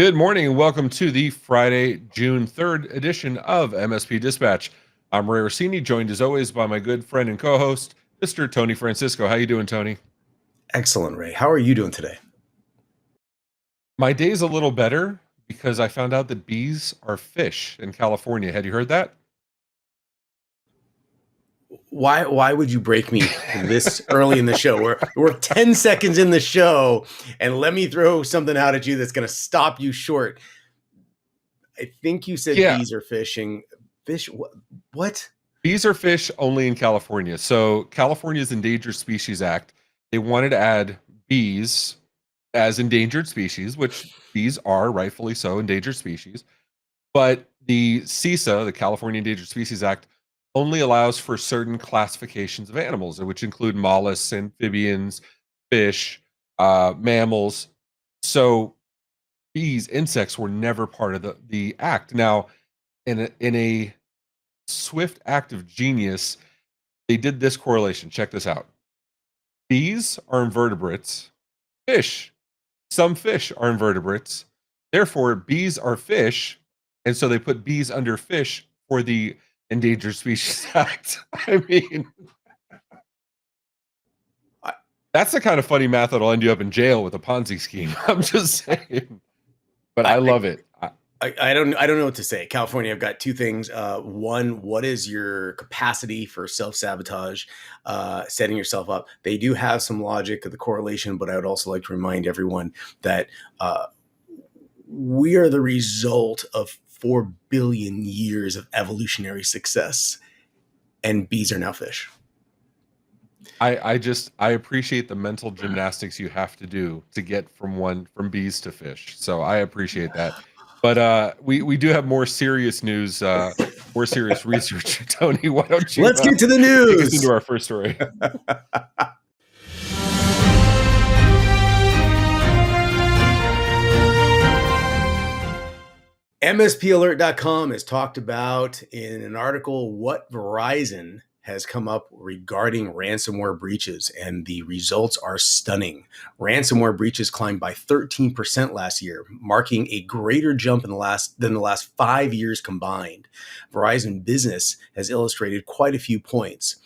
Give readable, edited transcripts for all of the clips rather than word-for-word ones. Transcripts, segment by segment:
Good morning and welcome to the Friday, June 3rd edition of MSP Dispatch. I'm Ray Orsini, joined as always by my good friend and co-host, Mr. Tony Francisco. How you doing, Tony? Excellent, Ray. How are you doing today? My day's a little better because I found out that bees are fish in California. Had you heard that? Why would you break me this early in the show? We're 10 seconds in the show, and let me throw something out at you that's going to stop you short. I think you said bees are fishing. Fish? What? Bees are fish only in California. So California's Endangered Species Act, they wanted to add bees as endangered species, which bees are rightfully so endangered species. But the CISA, the California Endangered Species Act, only allows for certain classifications of animals, which include mollusks, amphibians, fish, mammals. So bees, insects were never part of the act. Now, in a swift act of genius, they did this correlation. Check this out. Bees are invertebrates. Some fish are invertebrates. Therefore, bees are fish. And so they put bees under fish for the Endangered Species Act. I mean, that's the kind of funny math that'll end you up in jail with a Ponzi scheme. I'm just saying. But I love it. I don't know what to say. California, I've got two things. One, what is your capacity for self-sabotage, setting yourself up? They do have some logic of the correlation, but I would also like to remind everyone that we are the result of 4 billion years of evolutionary success, and bees are now fish. I appreciate the mental gymnastics you have to do to get from bees to fish. So I appreciate that. But we do have more serious news, more serious research. Tony, why don't you let's get to the news? Take us into our first story. MSPalert.com has talked about in an article what Verizon has come up regarding ransomware breaches, and the results are stunning. Ransomware breaches climbed by 13% last year, marking a greater jump than the last 5 years combined. Verizon Business has illustrated quite a few points.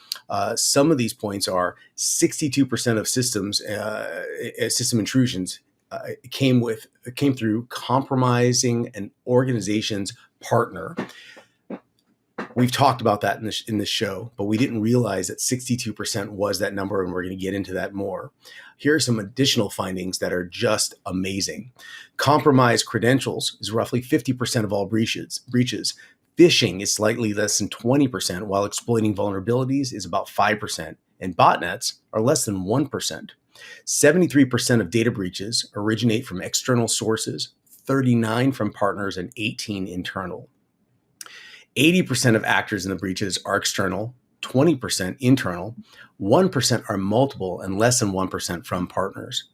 Some of these points are 62% of system intrusions came through compromising an organization's partner. We've talked about that in this show, but we didn't realize that 62% was that number, and we're going to get into that more. Here are some additional findings that are just amazing. Compromised credentials is roughly 50% of all breaches. Phishing is slightly less than 20%, while exploiting vulnerabilities is about 5%, and botnets are less than 1%. 73% of data breaches originate from external sources, 39 from partners, and 18 internal. 80% of actors in the breaches are external, 20% internal, 1% are multiple, and less than 1% from partners.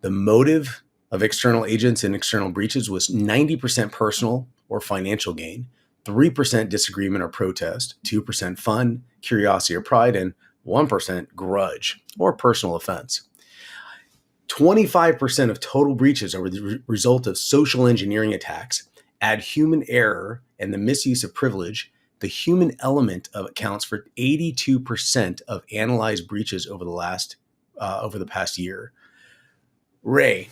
The motive of external agents in external breaches was 90% personal or financial gain, 3% disagreement or protest, 2% fun, curiosity or pride, and 1% grudge or personal offense. 25% of total breaches are the result of social engineering attacks. Add human error and the misuse of privilege, the human element accounts for 82% of analyzed breaches over the past year. Ray,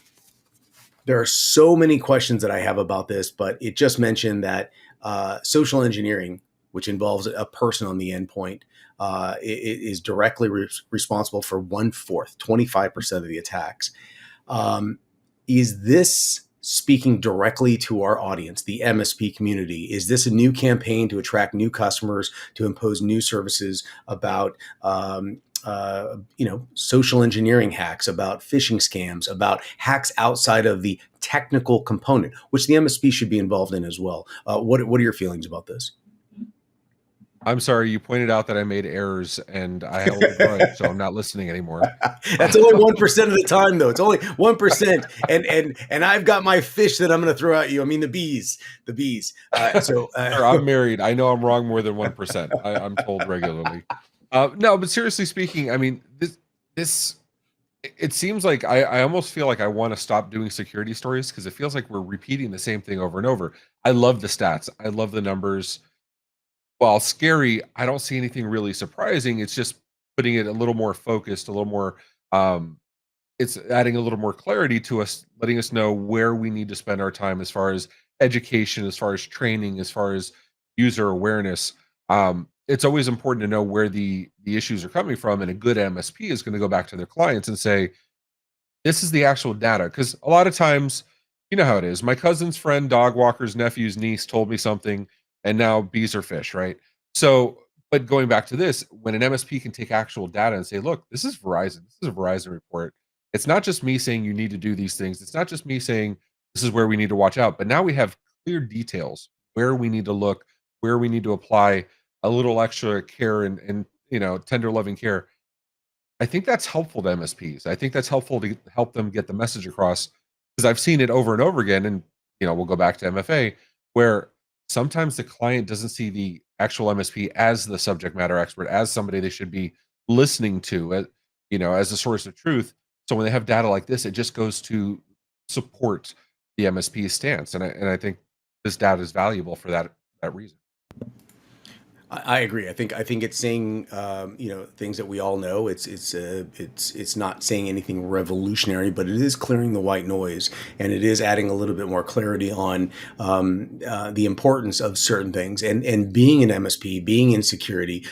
there are so many questions that I have about this, but it just mentioned that social engineering, which involves a person on the endpoint, is directly responsible for 1/4, 25% of the attacks. Is this speaking directly to our audience, the MSP community? Is this a new campaign to attract new customers, to impose new services about social engineering hacks, about phishing scams, about hacks outside of the technical component, which the MSP should be involved in as well? What are your feelings about this? I'm sorry, you pointed out that I made errors and I held a grudge, so I'm not listening anymore. That's only 1% of the time, though. It's only 1%, and I've got my fish that I'm going to throw at you. I mean, the bees. Sir, I'm married. I know I'm wrong more than 1%. I'm told regularly. No, but seriously speaking, I mean, this It seems like I almost feel like I want to stop doing security stories because it feels like we're repeating the same thing over and over. I love the stats. I love the numbers. While scary, I don't see anything really surprising. It's just putting it a little more focused, a little more um it's adding a little more clarity to us, letting us know where we need to spend our time as far as education, as far as training, as far as user awareness. It's always important to know where the issues are coming from, and a good MSP is going to go back to their clients and say, this is the actual data. Because a lot of times, you know how it is. My cousin's friend, dog walker's nephew's niece told me something, and now bees are fish, right? So, but going back to this, when an MSP can take actual data and say, look, this is Verizon, this is a Verizon report. It's not just me saying you need to do these things. It's not just me saying this is where we need to watch out, but now we have clear details where we need to look, where we need to apply a little extra care and tender loving care. I think that's helpful to MSPs. I think that's helpful to help them get the message across because I've seen it over and over again. And we'll go back to MFA where sometimes the client doesn't see the actual MSP as the subject matter expert, as somebody they should be listening to, as a source of truth. So when they have data like this, it just goes to support the MSP's stance, and I think this data is valuable for that reason. I agree. I think it's saying things that we all know. It's not saying anything revolutionary, but it is clearing the white noise, and it is adding a little bit more clarity on the importance of certain things. And being an MSP, being in security,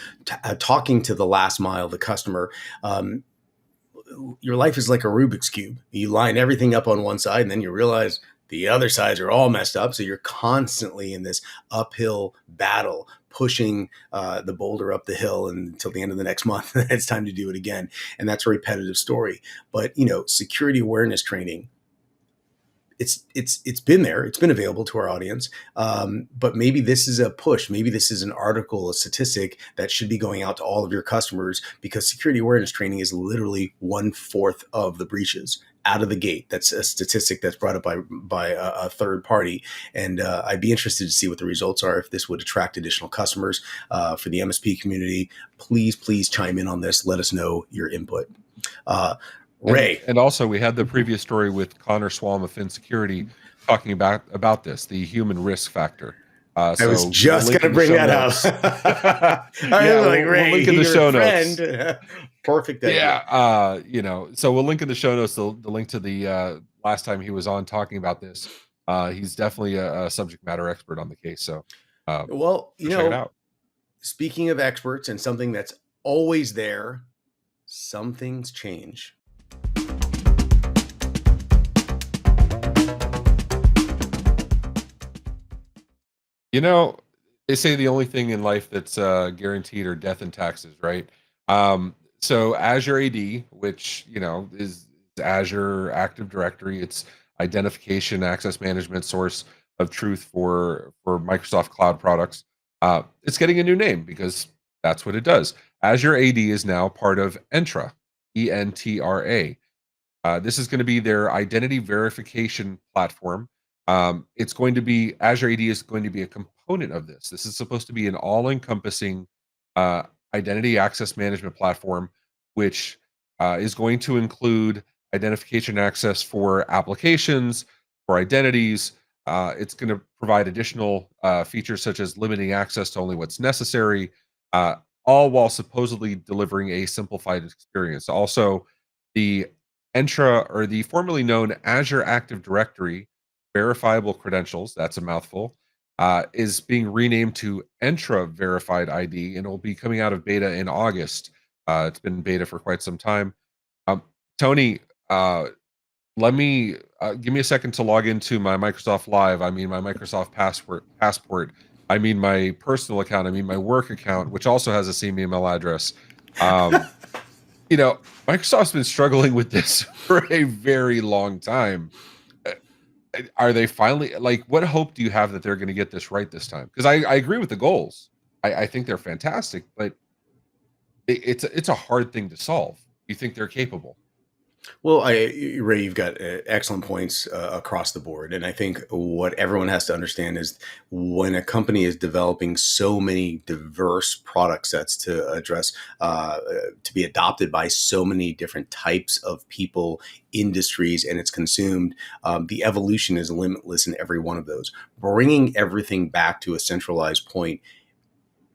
talking to the last mile, the customer. Your life is like a Rubik's cube. You line everything up on one side, and then you realize the other sides are all messed up. So you're constantly in this uphill battle, pushing the boulder up the hill until the end of the next month. It's time to do it again. And that's a repetitive story. But, security awareness training, it's been there. It's been available to our audience. But maybe this is a push. Maybe this is an article, a statistic that should be going out to all of your customers, because security awareness training is literally 1/4 of the breaches out of the gate. That's a statistic that's brought up by a third party. And I'd be interested to see what the results are, if this would attract additional customers for the MSP community. Please chime in on this. Let us know your input. Ray. And also, we had the previous story with Connor Swalm of Insecurity talking about this, the human risk factor. I was just going to bring that up. Ray, we'll link in the show notes. Perfect. Idea. Yeah. So we'll link in the show notes the link to the last time he was on talking about this. He's definitely a subject matter expert on the case. So, check it out. Speaking of experts and something that's always there, some things change. They say the only thing in life that's guaranteed are death and taxes, right? So Azure AD, which is Azure Active Directory, it's identification, access management, source of truth for Microsoft Cloud products. It's getting a new name because that's what it does. Azure AD is now part of Entra, Entra. This is going to be their identity verification platform. It's going to be Azure AD is going to be a component of this. This is supposed to be an all-encompassing identity access management platform, which is going to include identification access for applications, for identities. It's going to provide additional features such as limiting access to only what's necessary, all while supposedly delivering a simplified experience. Also, the Entra, or the formerly known Azure Active Directory verifiable credentials, that's a mouthful, is being renamed to Entra Verified ID, and it will be coming out of beta in August. It's been beta for quite some time. Tony, let me give me a second to log into my Microsoft Live. I mean, my Microsoft Passport. I mean, my personal account. I mean, my work account, which also has a same email address. Microsoft's been struggling with this for a very long time. Are they finally, what hope do you have that they're going to get this right this time? Because I agree with the goals. I think they're fantastic, but it's a hard thing to solve. You think they're capable? Well, Ray, you've got excellent points across the board. And I think what everyone has to understand is when a company is developing so many diverse product sets to address, to be adopted by so many different types of people, industries, and it's consumed, the evolution is limitless in every one of those. Bringing everything back to a centralized point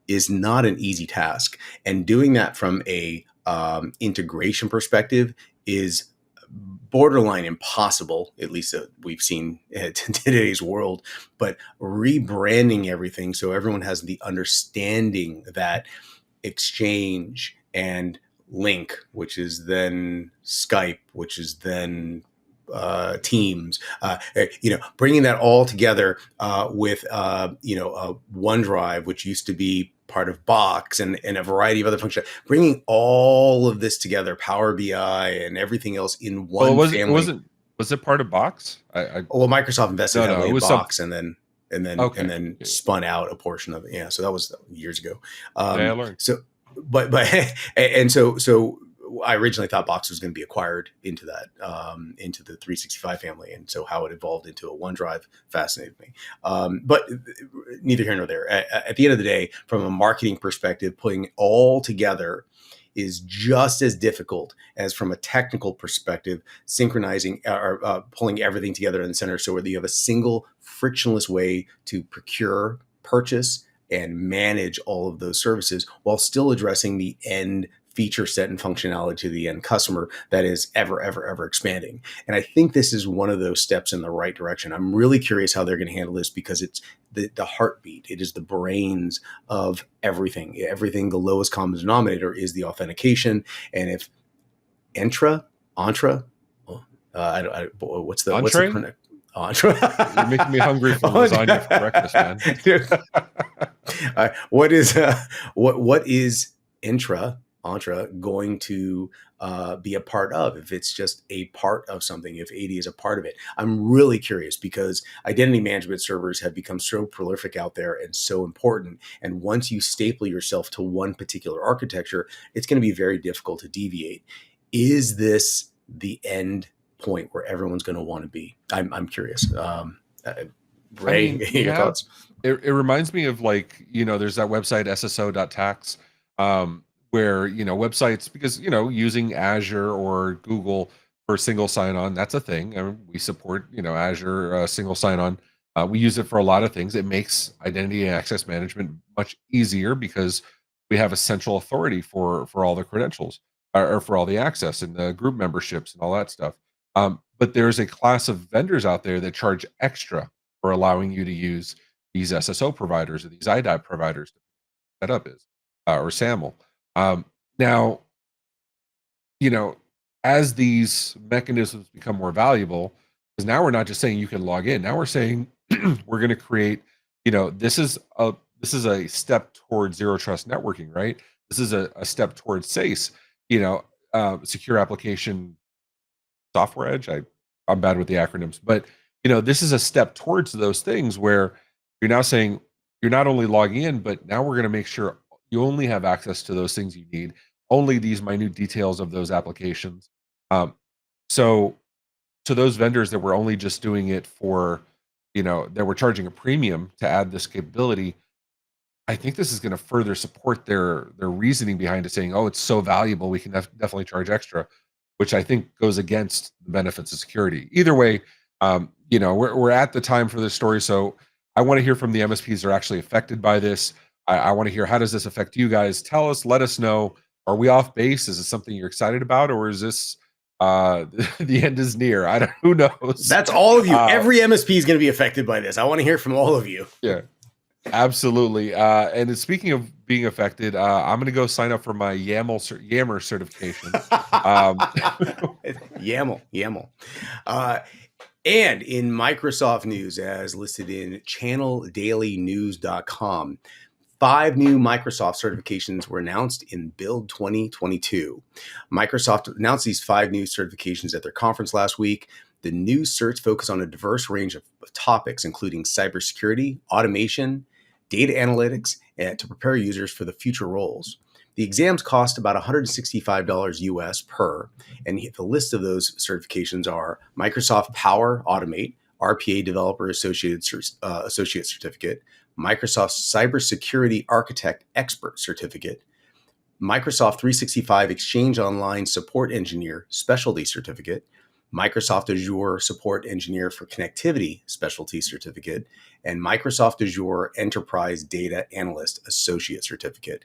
is not an easy task. And doing that from a integration perspective is borderline impossible, at least we've seen in today's world. But rebranding everything so everyone has the understanding that Exchange and Link, which is then Skype, which is then Teams, bringing that all together with, OneDrive, which used to be part of Box and a variety of other functions, bringing all of this together, Power BI and everything else in Well, one it family. wasn't. Was it part of Box? I Well, Microsoft invested no, heavily it in was some. Box and Okay. then Yeah, spun out a portion of it. Yeah, so that was years ago. yeah, I learned. So, but and so I originally thought Box was going to be acquired into that into the 365 family, and so how it evolved into a OneDrive fascinated me. But neither here nor there. At the end of the day, from a marketing perspective, putting all together is just as difficult as from a technical perspective, synchronizing or pulling everything together in the center so that you have a single frictionless way to procure, purchase, and manage all of those services while still addressing the end feature set and functionality to the end customer that is ever expanding. And I think this is one of those steps in the right direction. I'm really curious how they're going to handle this because it's the heartbeat. It is the brains of everything. The lowest common denominator is the authentication. And if Entra, what's the Entree? correct? Entra. You're making me hungry for lasagna for breakfast, man. What is what is Entra going to be a part of? If it's just a part of something, if AD is a part of it, I'm really curious because identity management servers have become so prolific out there and so important. And once you staple yourself to one particular architecture, it's going to be very difficult to deviate. Is this the end point where everyone's going to want to be? I'm curious. I Ray, mean, your yeah, thoughts? it reminds me of like, there's that website sso.tax, where, websites, because, using Azure or Google for single sign-on, that's a thing. I mean, we support, Azure single sign-on. We use it for a lot of things. It makes identity and access management much easier because we have a central authority for all the credentials or for all the access and the group memberships and all that stuff. But there's a class of vendors out there that charge extra for allowing you to use these SSO providers or these IDAP providers. Setup is or SAML. Now, you know, as these mechanisms become more valuable, because now we're not just saying you can log in. Now we're saying we're going to create. This is a step towards zero trust networking, right? This is a step towards SACE. Secure application software edge. I'm bad with the acronyms, but this is a step towards those things where you're now saying you're not only logging in, but now we're going to make sure you only have access to those things you need, only these minute details of those applications. So to those vendors that were only just doing it for, that were charging a premium to add this capability, I think this is going to further support their reasoning behind it, saying, "Oh, it's so valuable, we can definitely charge extra," which I think goes against the benefits of security. Either way, we're at the time for this story, so I want to hear from the MSPs that are actually affected by this. I want to hear, how does this affect you guys? Tell us, let us know. Are we off base? Is it something you're excited about, or is this the end is near? I don't. Who knows? That's all of you. Uh, Every MSP is going to be affected by this. I want to hear from all of you. yeah. Absolutely. And speaking of being affected, I'm going to go sign up for my Yammer certification. Um, YAML. And in Microsoft news, as listed in channeldailynews.com, 5 new Microsoft certifications were announced in Build 2022. Microsoft announced these 5 new certifications at their conference last week. The new certs focus on a diverse range of topics, including cybersecurity, automation, data analytics, and to prepare users for the future roles. The exams cost about $165 US per, and the list of those certifications are Microsoft Power Automate, RPA Developer Associate Certificate, Microsoft Cybersecurity Architect Expert Certificate, Microsoft 365 Exchange Online Support Engineer Specialty Certificate, Microsoft Azure Support Engineer for Connectivity Specialty Certificate, and Microsoft Azure Enterprise Data Analyst Associate Certificate.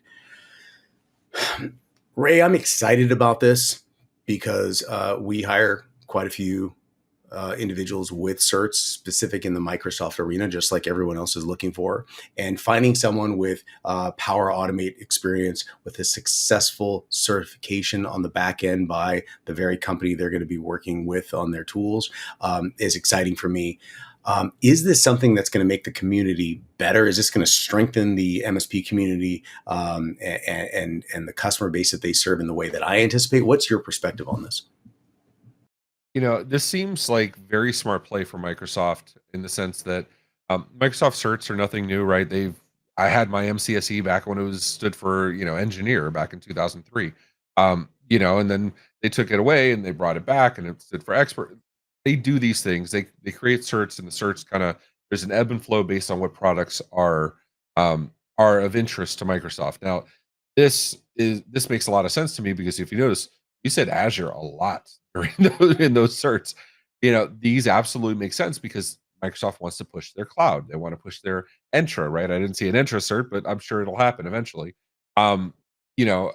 Ray, I'm excited about this because we hire quite a few individuals with certs specific in the Microsoft arena, just like everyone else is looking for. And finding someone with Power Automate experience with a successful certification on the back end by the very company they're going to be working with on their tools is exciting for me. Is this something that's going to make the community better? Is this going to strengthen the MSP community and the customer base that they serve in the way that I anticipate? What's your perspective on this? This seems like very smart play for Microsoft in the sense that Microsoft certs are nothing new, right? I had my MCSE back when it was stood for, engineer back in 2003. And then they took it away and they brought it back and it stood for expert. They do these things. They create certs and the certs kind of there's an ebb and flow based on what products are of interest to Microsoft. Now, this makes a lot of sense to me because if you notice, you said Azure a lot in those certs. These absolutely make sense because Microsoft wants to push their cloud. They want to push their Entra, right? I didn't see an Entra cert, but I'm sure it'll happen eventually. Um, you know,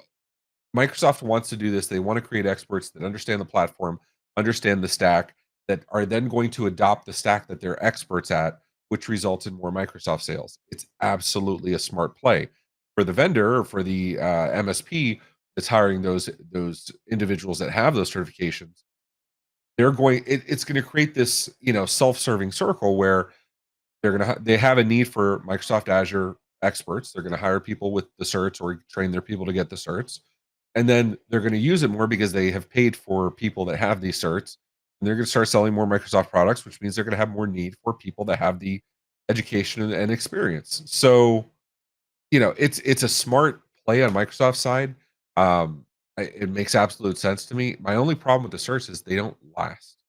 Microsoft wants to do this. They want to create experts that understand the platform, understand the stack, that are then going to adopt the stack that they're experts at, which results in more Microsoft sales. It's absolutely a smart play for the vendor or for the MSP that's hiring those individuals that have those certifications. It's going to create this self-serving circle where they have a need for Microsoft Azure experts. They're going to hire people with the certs or train their people to get the certs, and then they're going to use it more because they have paid for people that have these certs, and they're going to start selling more Microsoft products, which means they're going to have more need for people that have the education and experience. So it's a smart play on Microsoft's side. It makes absolute sense to me. My only problem with the certs is they don't last.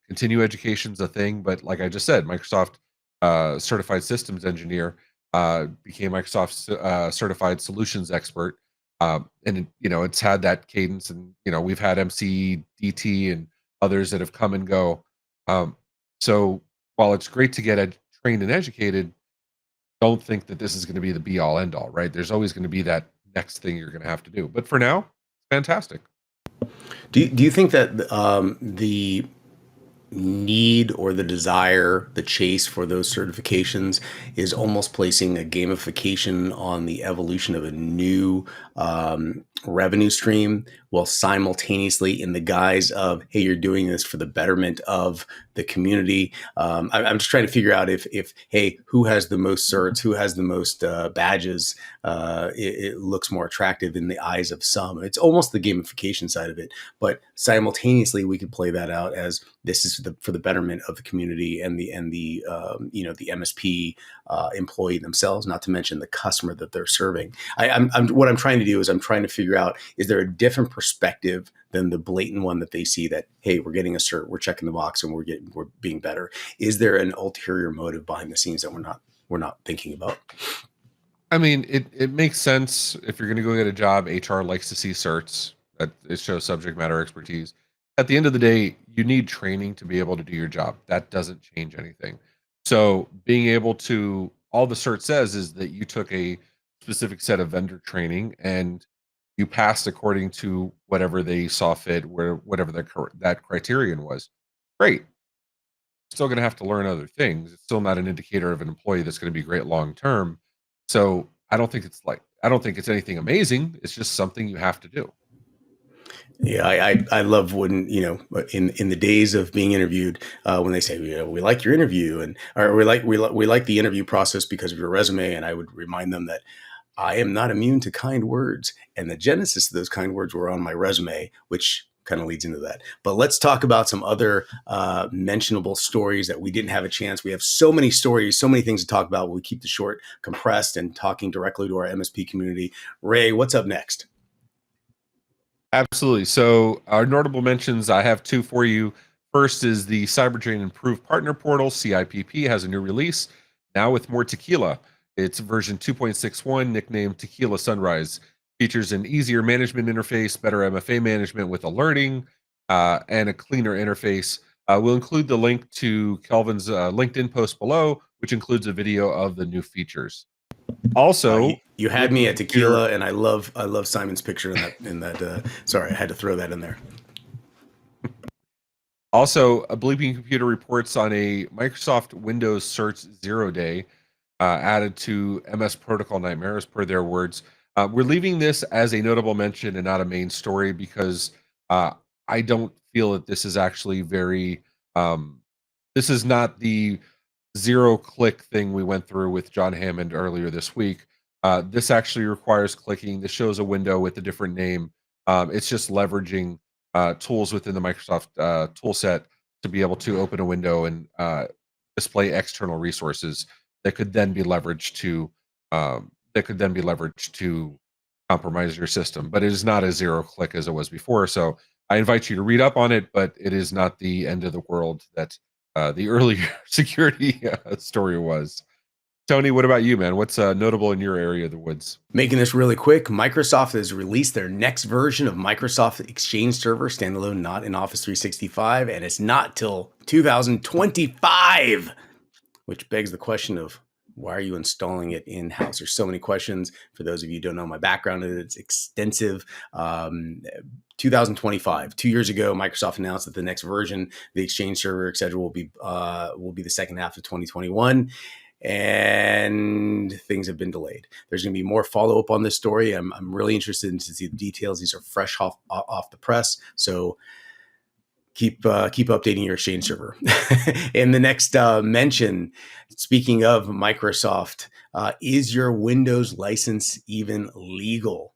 Continue education's a thing, but like I just said, Microsoft certified systems engineer became Microsoft certified solutions expert, and it's had that cadence, and we've had MCDT and others that have come and go. So while it's great to get trained and educated, don't think that this is going to be the be all end all, right? There's always going to be that next thing you're going to have to do. But for now, fantastic. Do you think that the need or the desire, the chase for those certifications is almost placing a gamification on the evolution of a new revenue stream, while simultaneously in the guise of, hey, you're doing this for the betterment of the community? I'm just trying to figure out if hey, who has the most certs, who has the most badges, it looks more attractive in the eyes of some. It's almost the gamification side of it, but simultaneously we could play that out as this is for the betterment of the community and the the MSP employee themselves, not to mention the customer that they're serving. What I'm trying to do is I'm trying to figure out, is there a different perspective than the blatant one that they see that, hey, we're getting a cert, we're checking the box, and we're being better? Is there an ulterior motive behind the scenes that we're not thinking about? I mean, it makes sense if you're going to go get a job. HR likes to see certs that it shows subject matter expertise. At the end of the day, you need training to be able to do your job. That doesn't change anything. So being able to, all the cert says is that you took a specific set of vendor training and you passed according to whatever they saw fit, whatever that criterion was. Great. Still going to have to learn other things. It's still not an indicator of an employee that's going to be great long term. So I don't think it's anything amazing. It's just something you have to do. Yeah, I love when, in the days of being interviewed, when they say, we like your interview, and or we like the interview process because of your resume, and I would remind them that I am not immune to kind words, and the genesis of those kind words were on my resume, which kind of leads into that. But let's talk about some other mentionable stories that we didn't have a chance. We have so many stories, so many things to talk about. We keep the short compressed and talking directly to our MSP community. Ray, what's up next? Absolutely. So our notable mentions, I have two for you. First is the CyberDrain Improved Partner Portal. CIPP has a new release now with more tequila. It's version 2.61, nicknamed Tequila Sunrise. Features an easier management interface, better MFA management with alerting, and a cleaner interface. We'll include the link to Kelvin's LinkedIn post below, which includes a video of the new features. Also, you had me at tequila, and I love Simon's picture in that. Sorry, I had to throw that in there. Also, a Bleeping Computer reports on a Microsoft Windows Certs 0 day added to MS Protocol Nightmares, per their words. We're leaving this as a notable mention and not a main story because I don't feel that this is actually very. This is not the zero-click thing we went through with John Hammond earlier this week. This actually requires clicking. This shows a window with a different name. It's just leveraging tools within the Microsoft tool set to be able to open a window and display external resources that could then be leveraged to compromise your system. But it is not a zero click as it was before. So I invite you to read up on it, but it is not the end of the world that the earlier security story was. Tony, what about you, man? What's notable in your area of the woods? Making this really quick, Microsoft has released their next version of Microsoft Exchange Server standalone, not in Office 365, and it's not till 2025, which begs the question of why are you installing it in-house? There's so many questions. For those of you who don't know my background, it's extensive. 2025, 2 years ago, Microsoft announced that the next version, the Exchange Server, etc., will be the second half of 2021. And things have been delayed. There's going to be more follow-up on this story. I'm really interested in to see the details. These are fresh off the press, so keep updating your Exchange Server. In the next mention, speaking of Microsoft, is your Windows license even legal?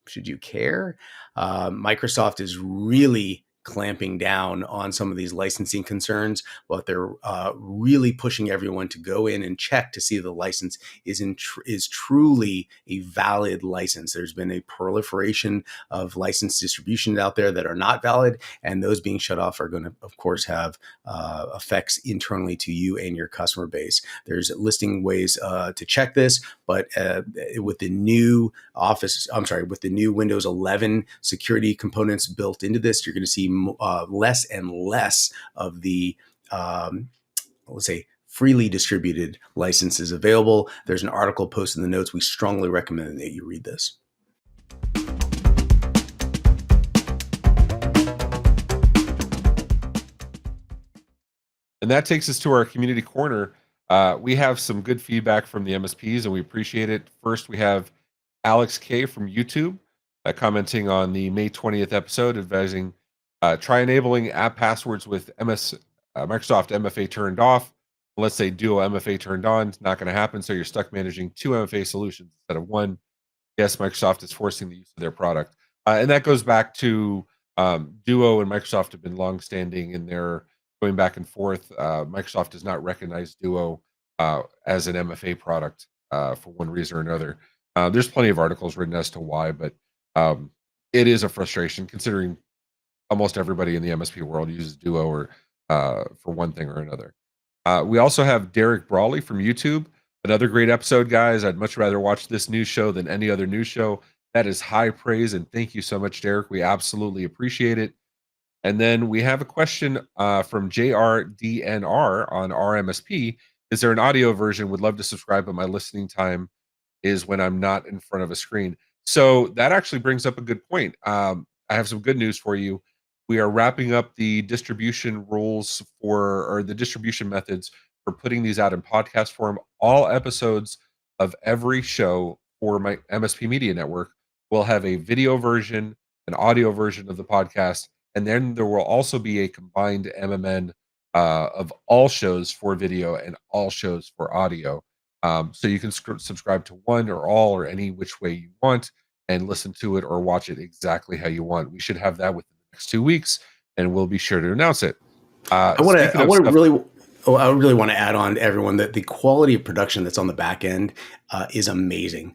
Should you care? Microsoft is really clamping down on some of these licensing concerns, but they're really pushing everyone to go in and check to see if the license is truly a valid license. There's been a proliferation of license distributions out there that are not valid, and those being shut off are going to, of course, have effects internally to you and your customer base. There's listing ways to check this, but with the new with the new Windows 11 security components built into this, you're going to see less and less of the, let's say, freely distributed licenses available. There's an article posted in the notes. We strongly recommend that you read this. And that takes us to our community corner. We have some good feedback from the MSPs, and we appreciate it. First, we have Alex K from YouTube commenting on the May 20th episode, advising try enabling app passwords with Microsoft MFA turned off. Let's say Duo MFA turned on. It's not going to happen. So you're stuck managing two MFA solutions instead of one. Yes, Microsoft is forcing the use of their product. And that goes back to Duo and Microsoft have been longstanding in their going back and forth. Microsoft does not recognize Duo as an MFA product for one reason or another. There's plenty of articles written as to why, but it is a frustration considering almost everybody in the MSP world uses Duo or for one thing or another. We also have Derek Brawley from YouTube. Another great episode, guys. I'd much rather watch this news show than any other news show. That is high praise, and thank you so much, Derek. We absolutely appreciate it. And then we have a question from JRDNR on RMSP. Is there an audio version? Would love to subscribe, but my listening time is when I'm not in front of a screen. So that actually brings up a good point. I have some good news for you. We are wrapping up the distribution rules or the distribution methods for putting these out in podcast form. All episodes of every show for my MSP Media Network will have a video version, an audio version of the podcast, and then there will also be a combined MMN of all shows for video and all shows for audio. So you can subscribe to one or all or any which way you want and listen to it or watch it exactly how you want. We should have that within the next 2 weeks, and we'll be sure to announce it. I really want to add on to everyone that the quality of production that's on the back end is amazing.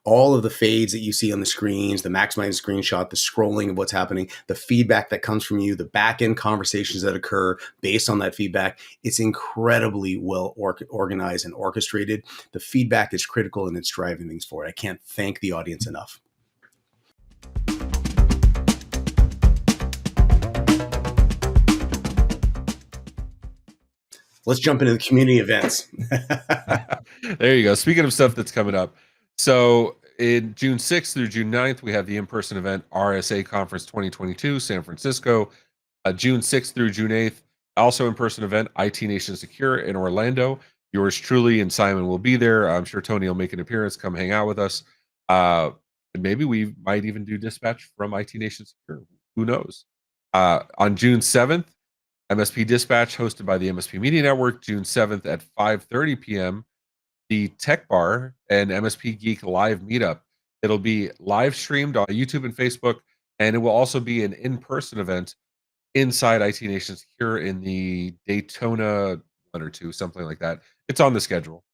All of the fades that you see on the screens, the maximized screenshot, the scrolling of what's happening, the feedback that comes from you, the back end conversations that occur based on that feedback, it's incredibly well organized and orchestrated. The feedback is critical and it's driving things forward. I can't thank the audience enough. Let's jump into the community events. There you go. Speaking of stuff that's coming up. So in June 6th through June 9th, we have the in-person event RSA Conference 2022, San Francisco. June 6th through June 8th, also in-person event, IT Nation Secure in Orlando. Yours truly and Simon will be there. I'm sure Tony will make an appearance, come hang out with us. And maybe we might even do dispatch from IT Nation Secure. Who knows? On June 7th, MSP Dispatch hosted by the MSP Media Network, June 7th at 5:30 p.m. The Tech Bar and MSPGeek live meetup. It'll be live streamed on YouTube and Facebook, and it will also be an in-person event inside IT Nation Secure in the Daytona 1 or 2, something like that. It's on the schedule.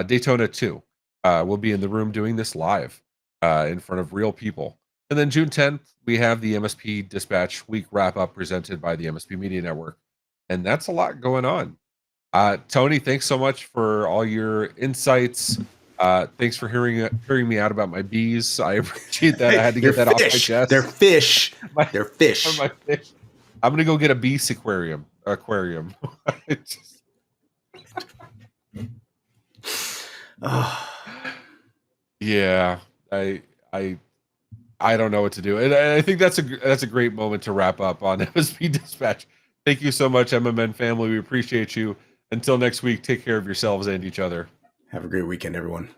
Daytona 2. We'll be in the room doing this live in front of real people. And then June 10th, we have the MSP Dispatch week wrap-up presented by the MSP Media Network. And that's a lot going on. Tony, thanks so much for all your insights. Thanks for hearing me out about my bees. I appreciate that. I had to get that off my chest. They're fish. They're fish. My fish. I'm gonna go get a beast aquarium. Yeah, I don't know what to do, and I think that's a great moment to wrap up on MSP Dispatch. Thank you so much, MMN family. We appreciate you. Until next week, take care of yourselves and each other. Have a great weekend, everyone.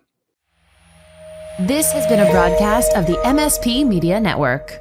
This has been a broadcast of the MSP Media Network.